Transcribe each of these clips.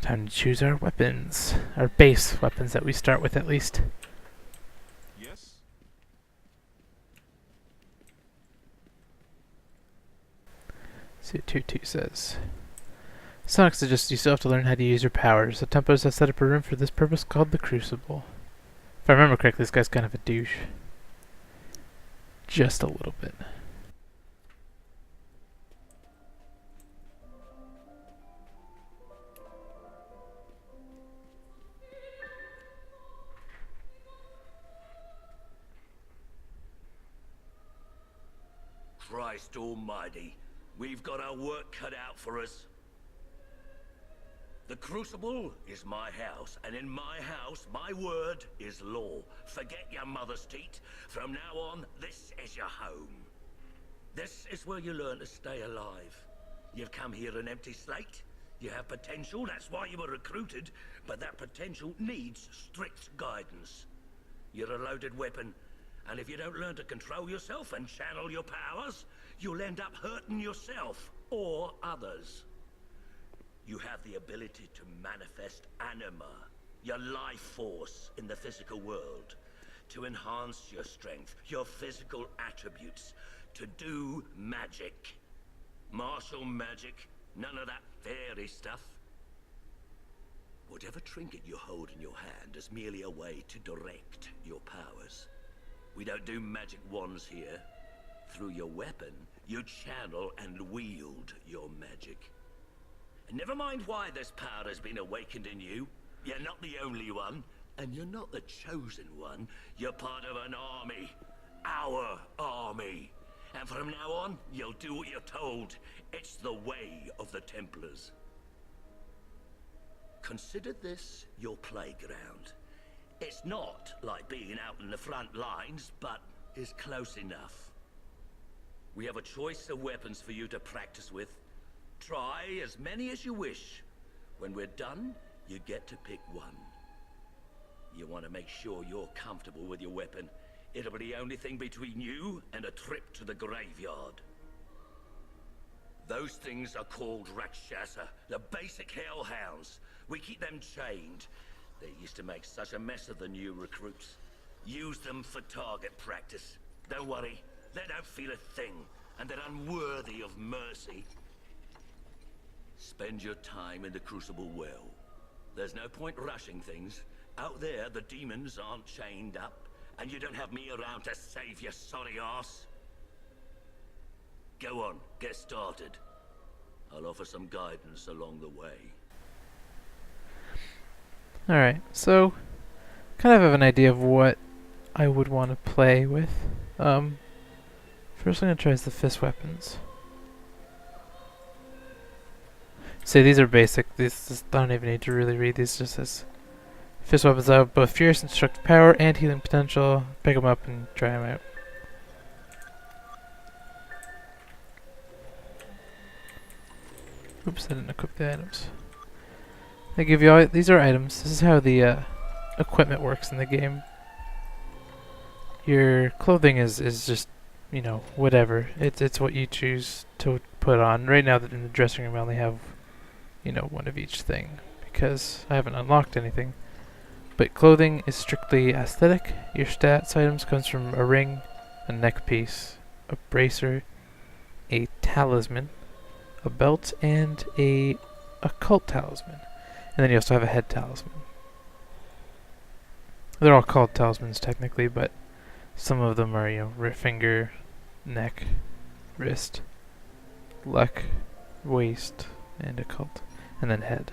Time to choose our weapons. Our base weapons that we start with, at least. Yes? See what 2-2 says. Sonic suggests you still have to learn how to use your powers. The Tempos has set up a room for this purpose called the Crucible. If I remember correctly, this guy's kind of a douche. Just a little bit. Christ almighty, we've got our work cut out for us. The Crucible is my house, and in my house, my word is law. Forget your mother's teat. From now on, this is your home. This is where you learn to stay alive. You've come here an empty slate. You have potential, that's why you were recruited, but that potential needs strict guidance. You're a loaded weapon, and if you don't learn to control yourself and channel your powers, you'll end up hurting yourself or others. You have the ability to manifest anima, your life force in the physical world, to enhance your strength, your physical attributes, to do magic. Martial magic, none of that fairy stuff. Whatever trinket you hold in your hand is merely a way to direct your powers. We don't do magic wands here. Through your weapon, you channel and wield your magic. And never mind why this power has been awakened in you. You're not the only one, and you're not the chosen one. You're part of an army. Our army. And from now on, you'll do what you're told. It's the way of the Templars. Consider this your playground. It's not like being out in the front lines, but is close enough. We have a choice of weapons for you to practice with. Try as many as you wish. When we're done, you get to pick one. You want to make sure you're comfortable with your weapon. It'll be the only thing between you and a trip to the graveyard. Those things are called Rakshasa, the basic hellhounds. We keep them chained. They used to make such a mess of the new recruits. Use them for target practice. Don't worry, they don't feel a thing, and they're unworthy of mercy. Spend your time in the Crucible well. There's no point rushing things. Out there, the demons aren't chained up, and you don't have me around to save your sorry ass. Go on, get started. I'll offer some guidance along the way. Alright, so kind of have an idea of what I would want to play with. First I'm going to try is the fist weapons. See, these are basic. These I don't even need to really read these. Just as fist weapons have both fierce and destructive power and healing potential. Pick them up and try them out. Oops, I didn't equip the items. They give you these are items. This is how the equipment works in the game. Your clothing is just, you know, whatever. It's what you choose to put on. Right now in the dressing room I only have, you know, one of each thing because I haven't unlocked anything. But clothing is strictly aesthetic. Your stats items comes from a ring, a neck piece, a bracer, a talisman, a belt, and a occult talisman. And then you also have a head talisman. They're all called talismans technically, but some of them are, you know, finger, neck, wrist, luck, waist, and occult, and then head.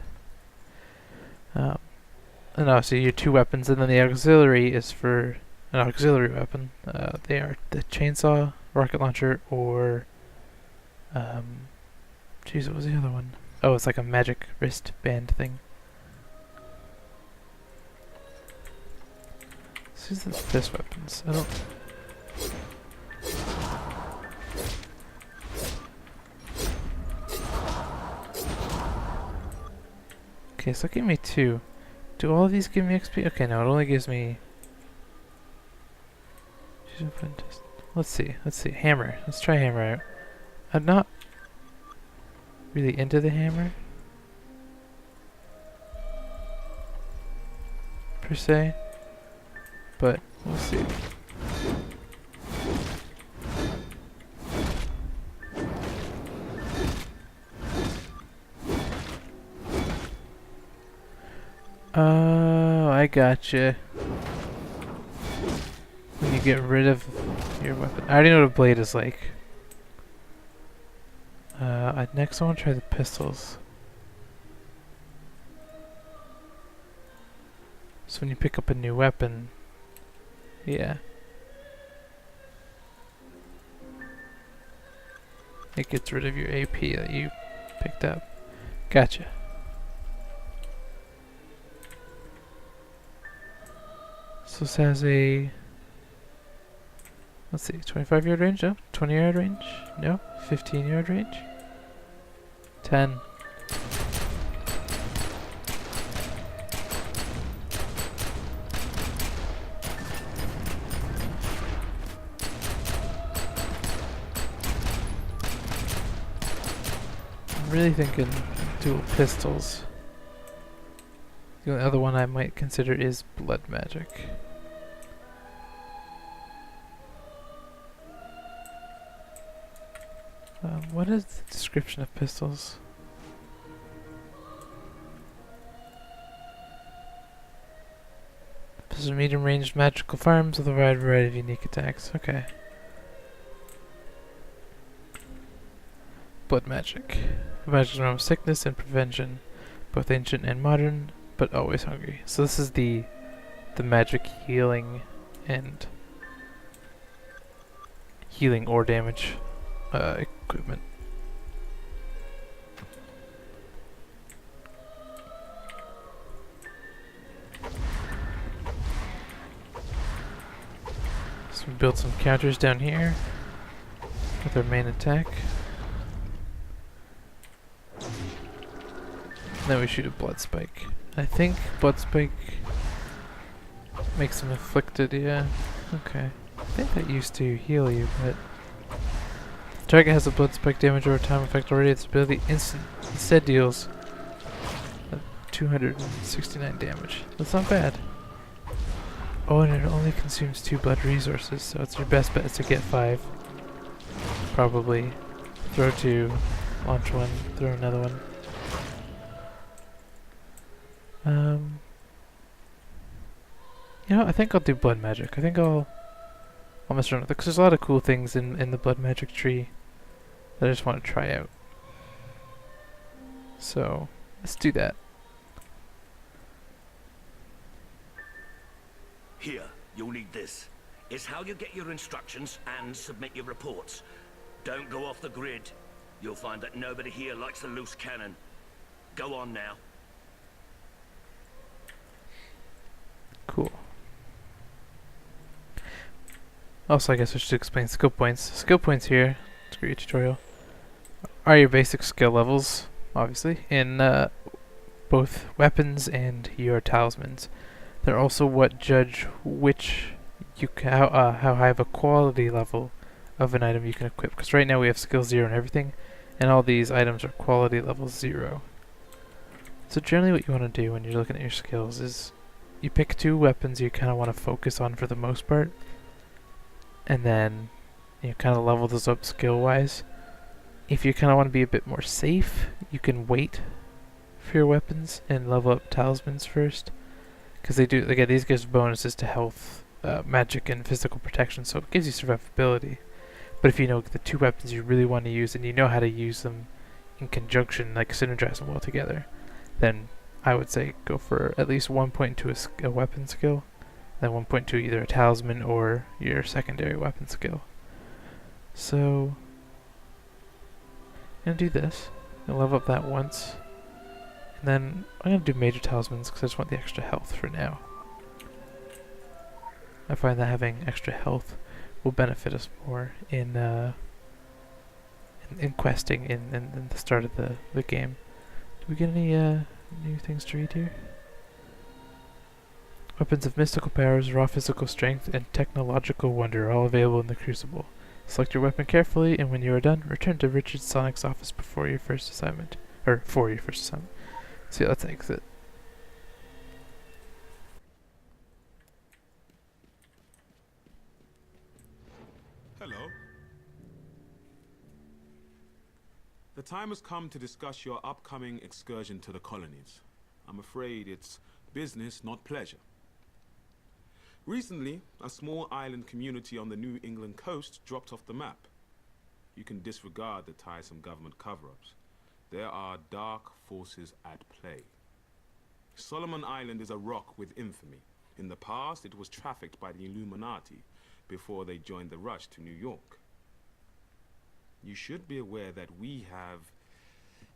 And obviously your two weapons, and then the auxiliary is for an auxiliary weapon. They are the chainsaw, rocket launcher, or jeez, what was the other one? Oh, it's like a magic wristband thing. These are the fist weapons. I don't. Okay, so give me 2. Do all of these give me XP? Okay, no, it only gives me. Let's see. Let's see. Hammer. Let's try hammer out. I'm not really into the hammer. per se, but we'll see. Oh, I gotcha. When you get rid of your weapon. I already know what a blade is like. Next I want to try the pistols. So when you pick up a new weapon, yeah. It gets rid of your AP that you picked up. Gotcha. So this has a, let's see, 25-yard range? No. 20-yard range? No. 15-yard range? 10. I'm really thinking dual pistols. The only other one I might consider is blood magic. What is the description of pistols? Pistols are medium-ranged magical firearms with a wide variety of unique attacks. Okay. Blood magic. Magic realm of sickness and prevention, both ancient and modern, but always hungry. So this is the magic healing and healing or damage equipment. So we build some counters down here with our main attack. Then we shoot a blood spike. I think blood spike makes them afflicted, yeah. Okay. I think that used to heal you, but the target has a blood spike damage over time effect already. Its ability instead deals 269 damage. That's not bad. Oh, and it only consumes 2 blood resources, so it's your best bet is to get 5. Probably throw 2, launch 1, throw another one. You know, I think I'll do blood magic. I think I'll mess around with it, because there's a lot of cool things in the blood magic tree that I just want to try out. So, let's do that. Here, you'll need this. It's how you get your instructions and submit your reports. Don't go off the grid. You'll find that nobody here likes a loose cannon. Go on now. Cool. Also, I guess I should explain skill points. Skill points here, to create a tutorial, are your basic skill levels, obviously, in both weapons and your talismans. They're also what judge which how high of a quality level of an item you can equip. Because right now we have skill 0 and everything, and all these items are quality level 0. So generally what you want to do when you're looking at your skills is you pick 2 weapons you kind of want to focus on for the most part, and then you kind of level those up skill-wise. If you kind of want to be a bit more safe, you can wait for your weapons and level up talismans first, because they get these gives bonuses to health, magic, and physical protection, so it gives you survivability. But if you know the 2 weapons you really want to use and you know how to use them in conjunction, like synergize them well together, then I would say go for at least 1.2 a weapon skill, then 1.2 either a talisman or your secondary weapon skill. So I'm gonna do this. I'm gonna level up that once, and then I'm gonna do major talismans because I just want the extra health for now. I find that having extra health will benefit us more in questing in the start of the game. Do we get any new things to read here? Weapons of mystical powers, raw physical strength, and technological wonder are all available in the Crucible. Select your weapon carefully, and when you are done, return to Richard Sonic's office before your first assignment. Or for your first assignment. So yeah, let's exit. The time has come to discuss your upcoming excursion to the colonies. I'm afraid it's business, not pleasure. Recently, a small island community on the New England coast dropped off the map. You can disregard the tiresome government cover-ups. There are dark forces at play. Solomon Island is a rock with infamy. In the past, it was trafficked by the Illuminati before they joined the rush to New York. You should be aware that we have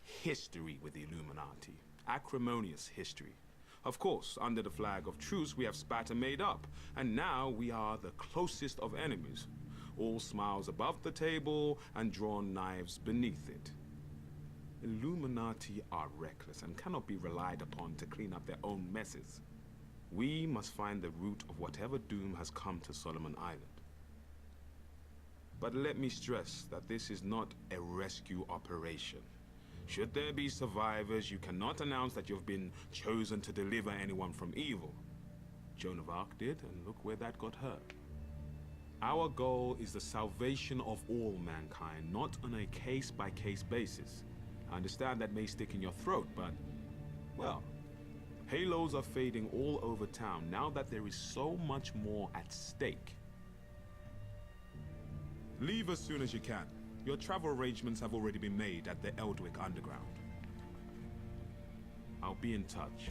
history with the Illuminati. Acrimonious history. Of course, under the flag of truce, we have spat and made up. And now we are the closest of enemies. All smiles above the table and drawn knives beneath it. Illuminati are reckless and cannot be relied upon to clean up their own messes. We must find the root of whatever doom has come to Solomon Island. But let me stress that this is not a rescue operation. Should there be survivors, you cannot announce that you've been chosen to deliver anyone from evil. Joan of Arc did, and look where that got her. Our goal is the salvation of all mankind, not on a case-by-case basis. I understand that may stick in your throat, but, well, halos are fading all over town now that there is so much more at stake. Leave as soon as you can. Your travel arrangements have already been made at the Eldwick Underground. I'll be in touch.